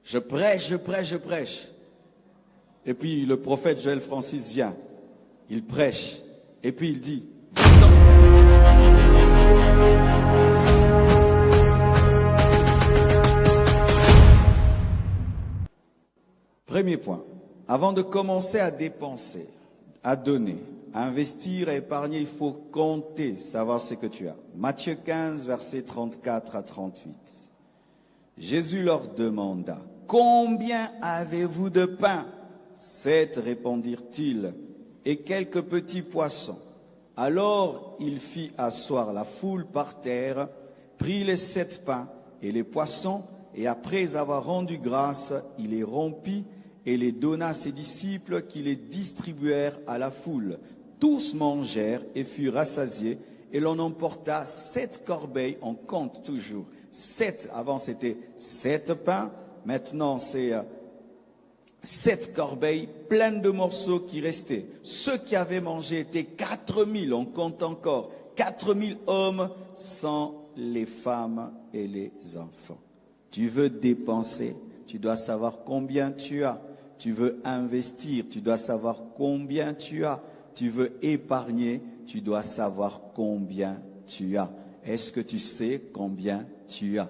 Je prêche, je prêche, je prêche. Et puis le prophète Joël Francis vient. Il prêche. Et puis il dit, premier point, avant de commencer à dépenser, à donner, à investir, à épargner, il faut compter, savoir ce que tu as. Matthieu 15, versets 34 à 38. Jésus leur demanda, « Combien avez-vous de pain ?» 7, répondirent-ils, et quelques petits poissons. Alors il fit asseoir la foule par terre, prit les 7 pains et les poissons, et après avoir rendu grâce, il les rompit et les donna à ses disciples qui les distribuèrent à la foule. Tous mangèrent et furent rassasiés, et l'on emporta 7 corbeilles, on compte toujours. 7, avant c'était 7 pains, maintenant c'est 7 corbeilles pleines de morceaux qui restaient. Ceux qui avaient mangé étaient 4000, on compte encore, 4000 hommes sans les femmes et les enfants. Tu veux dépenser, tu dois savoir combien tu as. Tu veux investir, tu dois savoir combien tu as. Tu veux épargner, tu dois savoir combien tu as. Est-ce que tu sais combien tu as?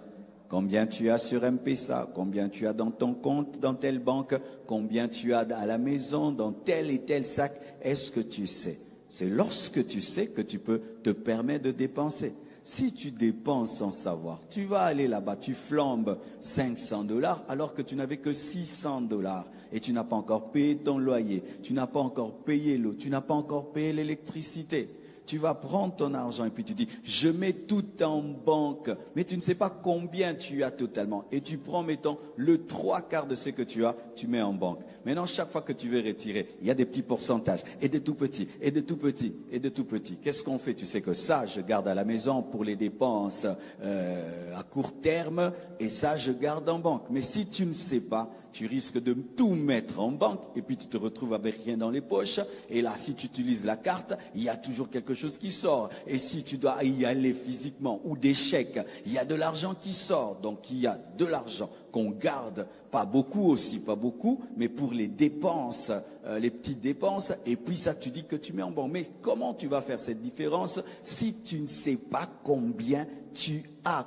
Combien tu as sur M-Pesa, combien tu as dans ton compte, dans telle banque, combien tu as à la maison, dans tel et tel sac. Est-ce que tu sais? C'est lorsque tu sais que tu peux te permettre de dépenser. Si tu dépenses sans savoir, tu vas aller là-bas, tu flambes 500 $ alors que tu n'avais que 600 $ et tu n'as pas encore payé ton loyer, tu n'as pas encore payé l'eau, tu n'as pas encore payé l'électricité. Tu vas prendre ton argent et puis tu dis, je mets tout en banque, mais tu ne sais pas combien tu as totalement. Et tu prends, mettons, le 3/4 de ce que tu as, tu mets en banque. Maintenant, chaque fois que tu veux retirer, il y a des petits pourcentages, et des tout petits, et de tout petits, et de tout petits. Qu'est-ce qu'on fait? Tu sais que ça, je garde à la maison pour les dépenses à court terme, et ça, je garde en banque. Mais si tu ne sais pas, tu risques de tout mettre en banque et puis tu te retrouves avec rien dans les poches. Et là, si tu utilises la carte, il y a toujours quelque chose qui sort. Et si tu dois y aller physiquement ou des chèques, il y a de l'argent qui sort. Donc, il y a de l'argent qu'on garde, pas beaucoup aussi, pas beaucoup, mais pour les dépenses, les petites dépenses. Et puis ça, tu dis que tu mets en banque. Mais comment tu vas faire cette différence si tu ne sais pas combien tu as,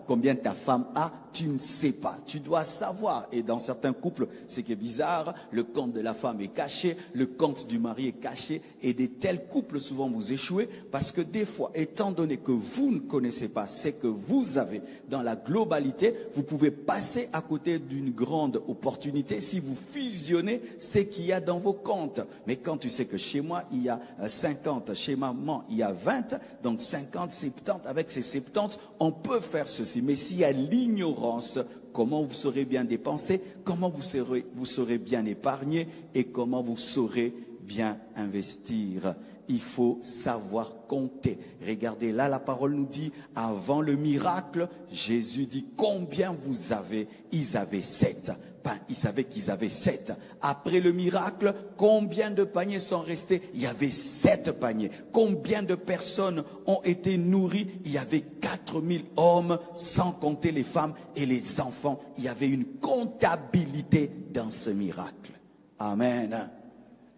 combien ta femme a, tu ne sais pas. Tu dois savoir. Et dans certains couples, ce qui est bizarre, le compte de la femme est caché, le compte du mari est caché. Et des tels couples, souvent, vous échouez parce que des fois, étant donné que vous ne connaissez pas ce que vous avez dans la globalité, vous pouvez passer à côté d'une grande opportunité si vous fusionnez ce qu'il y a dans vos comptes. Mais quand tu sais que chez moi, il y a 50, chez maman, il y a 20, donc 50, 70, avec ces 70, on peut faire ceci. Mais s'il y a l'ignorance, comment vous saurez bien dépenser, comment vous saurez bien épargner et comment vous saurez bien investir. Il faut savoir compter. Regardez, là la parole nous dit, avant le miracle, Jésus dit, combien vous avez? Ils avaient 7 pains. Ils savaient qu'ils avaient 7. Après le miracle, combien de paniers sont restés? Il y avait 7 paniers. Combien de personnes ont été nourries? Il y avait 4000 hommes, sans compter les femmes et les enfants. Il y avait une comptabilité dans ce miracle. Amen.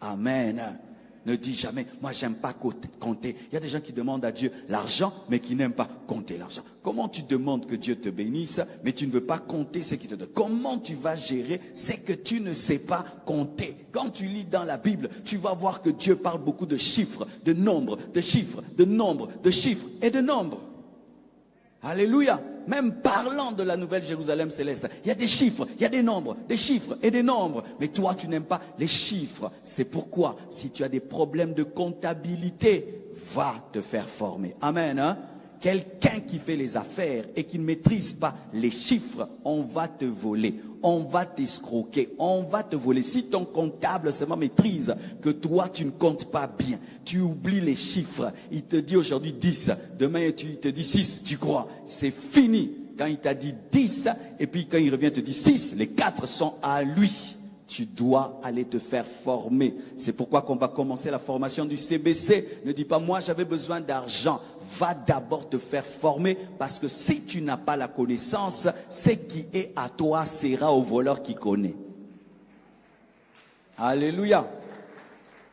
Amen. Ne dis jamais, moi j'aime pas compter. Il y a des gens qui demandent à Dieu l'argent, mais qui n'aiment pas compter l'argent. Comment tu demandes que Dieu te bénisse, mais tu ne veux pas compter ce qu'il te donne? Comment tu vas gérer ce que tu ne sais pas compter? Quand tu lis dans la Bible, tu vas voir que Dieu parle beaucoup de chiffres, de nombres, de chiffres, de nombres, de chiffres et de nombres. Alléluia. Même parlant de la nouvelle Jérusalem céleste, il y a des chiffres, il y a des nombres, des chiffres et des nombres. Mais toi, tu n'aimes pas les chiffres. C'est pourquoi, si tu as des problèmes de comptabilité, va te faire former. Amen. Hein? Quelqu'un qui fait les affaires et qui ne maîtrise pas les chiffres, on va te voler, on va t'escroquer, on va te voler. Si ton comptable seulement maîtrise que toi tu ne comptes pas bien, tu oublies les chiffres, il te dit aujourd'hui 10, demain il te dit 6, tu crois, c'est fini. Quand il t'a dit 10 et puis quand il revient te dit 6, les 4 sont à lui. Tu dois aller te faire former. C'est pourquoi qu'on va commencer la formation du CBC. Ne dis pas, moi j'avais besoin d'argent. Va d'abord te faire former parce que si tu n'as pas la connaissance, ce qui est à toi sera au voleur qui connaît. Alléluia.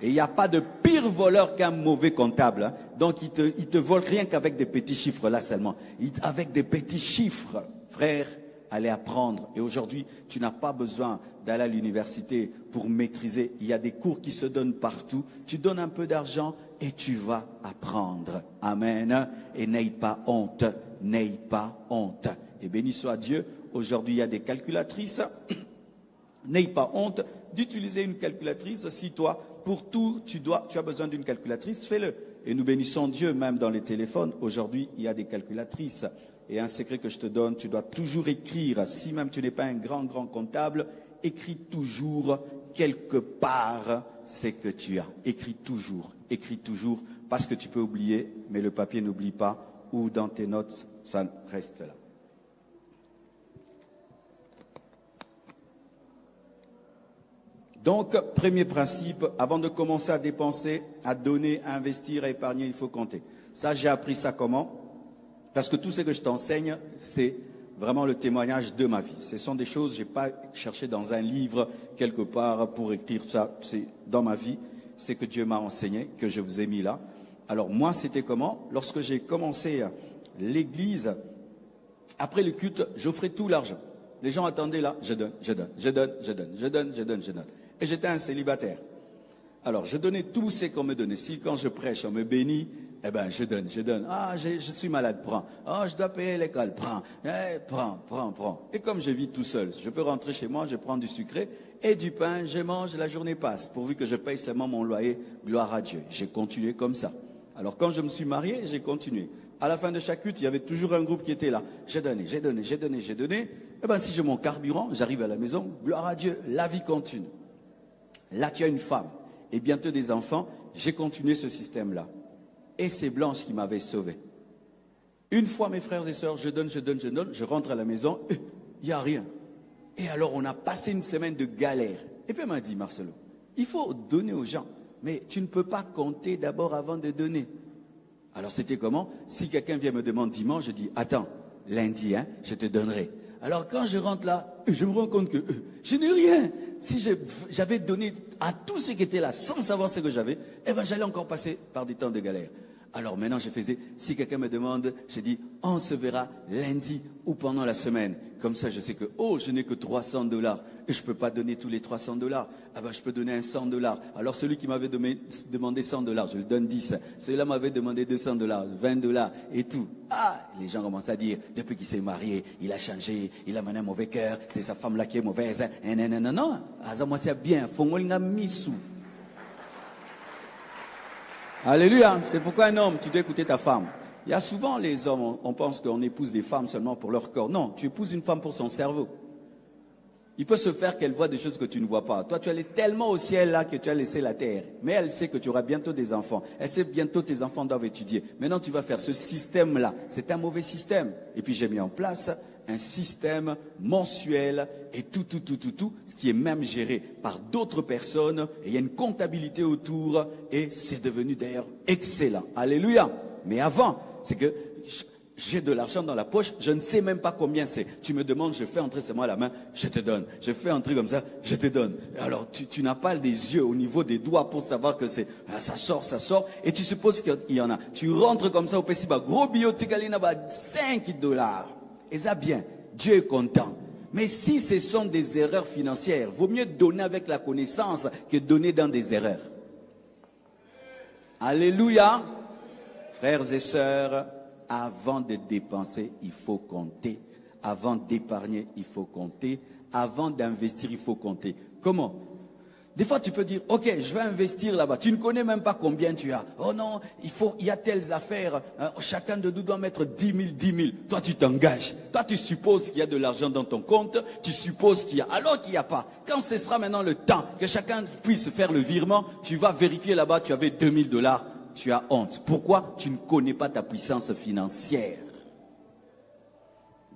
Et il n'y a pas de pire voleur qu'un mauvais comptable. Hein. Donc il te vole rien qu'avec des petits chiffres là seulement. Avec des petits chiffres, frère. Aller apprendre. Et aujourd'hui, tu n'as pas besoin d'aller à l'université pour maîtriser. Il y a des cours qui se donnent partout. Tu donnes un peu d'argent et tu vas apprendre. Amen. Et n'aie pas honte. N'aie pas honte. Et béni soit Dieu. Aujourd'hui, il y a des calculatrices. N'aie pas honte d'utiliser une calculatrice. Si toi, pour tout, tu as besoin d'une calculatrice, fais-le. Et nous bénissons Dieu même dans les téléphones. Aujourd'hui, il y a des calculatrices. Et un secret que je te donne, tu dois toujours écrire, si même tu n'es pas un grand comptable, écris toujours quelque part ce que tu as. Écris toujours, parce que tu peux oublier, mais le papier n'oublie pas, ou dans tes notes, ça reste là. Donc, premier principe, avant de commencer à dépenser, à donner, à investir, à épargner, il faut compter. Ça, j'ai appris ça comment ? Parce que tout ce que je t'enseigne, c'est vraiment le témoignage de ma vie. Ce sont des choses, je n'ai pas cherché dans un livre quelque part pour écrire ça. C'est dans ma vie, c'est que Dieu m'a enseigné, que je vous ai mis là. Alors moi, c'était comment? Lorsque j'ai commencé l'église, après le culte, j'offrais tout l'argent. Les gens attendaient là, je donne. Et j'étais un célibataire. Alors, je donnais tout ce qu'on me donnait. Si quand je prêche, on me bénit, eh ben, je donne. Ah, je suis malade, prends. Ah, je dois payer l'école, prends. Prends. Et comme je vis tout seul, je peux rentrer chez moi, je prends du sucré et du pain, je mange, la journée passe. Pourvu que je paye seulement mon loyer, gloire à Dieu. J'ai continué comme ça. Alors, quand je me suis marié, j'ai continué. À la fin de chaque culte, il y avait toujours un groupe qui était là. J'ai donné. Eh ben, si j'ai mon carburant, j'arrive à la maison, gloire à Dieu, la vie continue. Là, tu as une femme et bientôt des enfants. J'ai continué ce système-là. Et c'est Blanche qui m'avait sauvé. Une fois, mes frères et sœurs, je donne, je rentre à la maison, il n'y a rien. Et alors, on a passé une semaine de galère. Et puis, elle m'a dit, Marcelo, il faut donner aux gens, mais tu ne peux pas compter d'abord avant de donner. Alors, c'était comment? Si quelqu'un vient me demander dimanche, je dis, attends, lundi, je te donnerai. Alors, quand je rentre là, je me rends compte que je n'ai rien. Si j'avais donné à tous ceux qui étaient là sans savoir ce que j'avais, eh ben, j'allais encore passer par des temps de galère. Alors maintenant, je faisais, si quelqu'un me demande, je dis, on se verra lundi ou pendant la semaine. Comme ça, je sais que, je n'ai que $300. Et je ne peux pas donner tous les $300. Ah ben, je peux donner un $100. Alors celui qui m'avait demandé $100, je lui donne 10. Celui-là m'avait demandé $200, $20 et tout. Ah, les gens commencent à dire, depuis qu'il s'est marié, il a changé, il a mené un mauvais cœur, c'est sa femme là qui est mauvaise. Non. Ah, moi c'est bien. Fongolinga misou. Alléluia, c'est pourquoi un homme, tu dois écouter ta femme. Il y a souvent les hommes, on pense qu'on épouse des femmes seulement pour leur corps. Non, tu épouses une femme pour son cerveau. Il peut se faire qu'elle voit des choses que tu ne vois pas. Toi, tu allais tellement au ciel là que tu as laissé la terre. Mais elle sait que tu auras bientôt des enfants. Elle sait bientôt tes enfants doivent étudier. Maintenant, tu vas faire ce système-là. C'est un mauvais système. Et puis, j'ai mis en place un système mensuel et tout, ce qui est même géré par d'autres personnes. Et il y a une comptabilité autour et c'est devenu d'ailleurs excellent. Alléluia. Mais avant, c'est que j'ai de l'argent dans la poche, je ne sais même pas combien c'est. Tu me demandes, je fais entrer seulement la main, je te donne. Je fais entrer comme ça, je te donne. Alors tu n'as pas des yeux au niveau des doigts pour savoir que c'est ça sort, et tu supposes qu'il y en a. Tu rentres comme ça au Pessiba, gros bioticaline, $5. Et ça bien, Dieu est content. Mais si ce sont des erreurs financières, vaut mieux donner avec la connaissance que donner dans des erreurs. Alléluia. Frères et sœurs, avant de dépenser, il faut compter. Avant d'épargner, il faut compter. Avant d'investir, il faut compter. Comment? Des fois, tu peux dire, ok, je vais investir là-bas. Tu ne connais même pas combien tu as. Oh non, il y a telles affaires. Chacun de nous doit mettre 10 000. Toi, tu t'engages. Toi, tu supposes qu'il y a de l'argent dans ton compte. Tu supposes qu'il y a, alors qu'il n'y a pas. Quand ce sera maintenant le temps que chacun puisse faire le virement, tu vas vérifier là-bas, tu avais $2000. Tu as honte. Pourquoi? Tu ne connais pas ta puissance financière.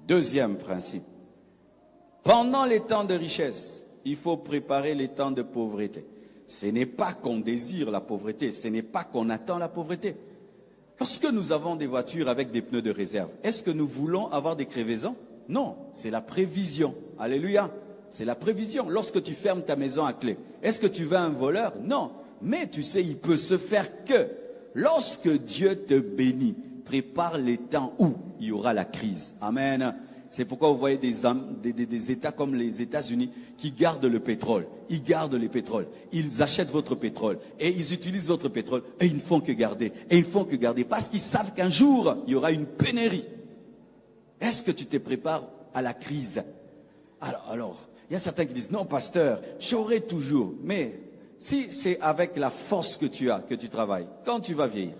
Deuxième principe. Pendant les temps de richesse, il faut préparer les temps de pauvreté. Ce n'est pas qu'on désire la pauvreté, ce n'est pas qu'on attend la pauvreté. Lorsque nous avons des voitures avec des pneus de réserve, est-ce que nous voulons avoir des crevaisons? Non, c'est la prévision. Alléluia. C'est la prévision. Lorsque tu fermes ta maison à clé, est-ce que tu veux un voleur? Non. Mais tu sais, il peut se faire que lorsque Dieu te bénit, prépare les temps où il y aura la crise. Amen. C'est pourquoi vous voyez des États comme les États-Unis qui gardent le pétrole. Ils gardent le pétrole. Ils achètent votre pétrole et ils utilisent votre pétrole et ils ne font que garder. Et ils ne font que garder parce qu'ils savent qu'un jour, il y aura une pénurie. Est-ce que tu te prépares à la crise? Alors, il y a certains qui disent, non, pasteur, j'aurai toujours. Mais si c'est avec la force que tu as, que tu travailles, quand tu vas vieillir,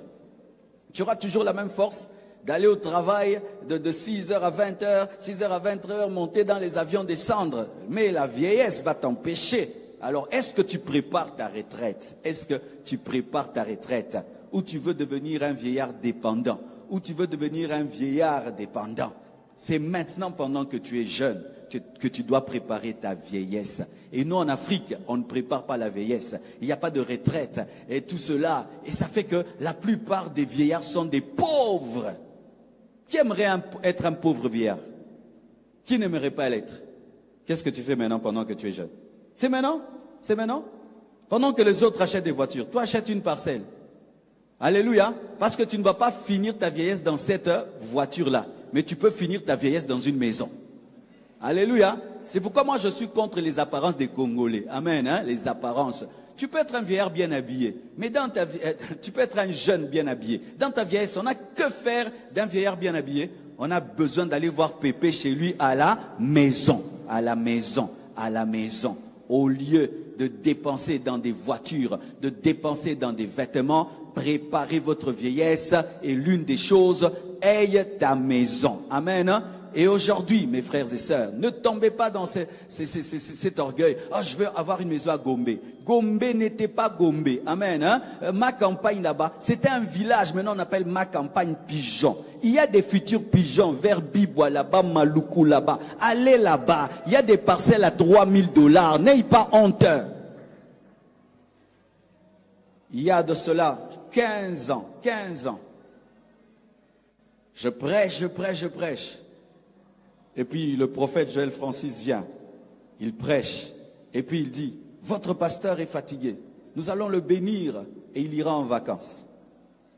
tu auras toujours la même force d'aller au travail de 6h à 20h, 6h à 20h, monter dans les avions, descendre. Mais la vieillesse va t'empêcher. Alors, est-ce que tu prépares ta retraite? Est-ce que tu prépares ta retraite? Ou tu veux devenir un vieillard dépendant? Ou tu veux devenir un vieillard dépendant? C'est maintenant, pendant que tu es jeune, que tu dois préparer ta vieillesse. Et nous, en Afrique, on ne prépare pas la vieillesse. Il n'y a pas de retraite et tout cela. Et ça fait que la plupart des vieillards sont des pauvres. Qui aimerait être un pauvre vieillard? Qui n'aimerait pas l'être? Qu'est-ce que tu fais maintenant pendant que tu es jeune? C'est maintenant? C'est maintenant? Pendant que les autres achètent des voitures, toi achètes une parcelle. Alléluia. Parce que tu ne vas pas finir ta vieillesse dans cette voiture-là. Mais tu peux finir ta vieillesse dans une maison. Alléluia. C'est pourquoi moi je suis contre les apparences des Congolais. Amen, hein, les apparences. Tu peux être un vieillard bien habillé, mais tu peux être un jeune bien habillé. Dans ta vieillesse, on n'a que faire d'un vieillard bien habillé. On a besoin d'aller voir Pépé chez lui à la maison. À la maison. À la maison. Au lieu de dépenser dans des voitures, de dépenser dans des vêtements, préparez votre vieillesse. Et l'une des choses, aie ta maison. Amen. Et aujourd'hui, mes frères et sœurs, ne tombez pas dans cet orgueil. « Ah, je veux avoir une maison à Gombe. » Gombe n'était pas Gombe. Amen. Hein? Ma campagne là-bas, c'était un village. Maintenant, on appelle ma campagne Pigeon. Il y a des futurs pigeons vers Bibois là-bas, Maluku là-bas. Allez là-bas. Il y a des parcelles à $3000. N'ayez pas honte. Il y a de cela 15 ans. Je prêche. Et puis le prophète Joël Francis vient, il prêche, et puis il dit, votre pasteur est fatigué, nous allons le bénir, et il ira en vacances.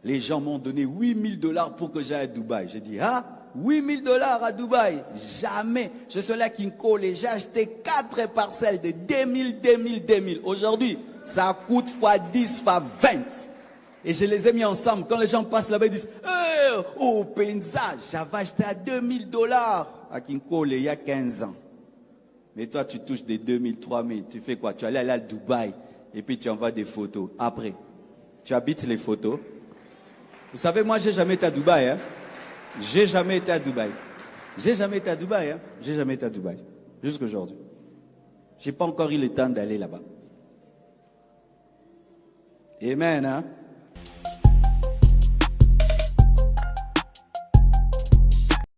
Les gens m'ont donné $8000 pour que j'aille à Dubaï. J'ai dit, ah, $8000 à Dubaï? Jamais. Je suis là à Kinko, et j'ai acheté 4 parcelles de 2000. Aujourd'hui, ça coûte fois 10, fois 20. Et je les ai mis ensemble. Quand les gens passent là-bas, ils disent, oh, paysage, j'avais acheté à $2000 à Kinkole il y a 15 ans. Mais toi, tu touches des 2000, 3000. Tu fais quoi? Tu allais à Dubaï et puis tu envoies des photos. Après, tu habites les photos. Vous savez, moi, j'ai jamais été à Dubaï. Hein? J'ai jamais été à Dubaï. Hein? Jusqu'aujourd'hui. J'ai pas encore eu le temps d'aller là-bas. Amen, hein?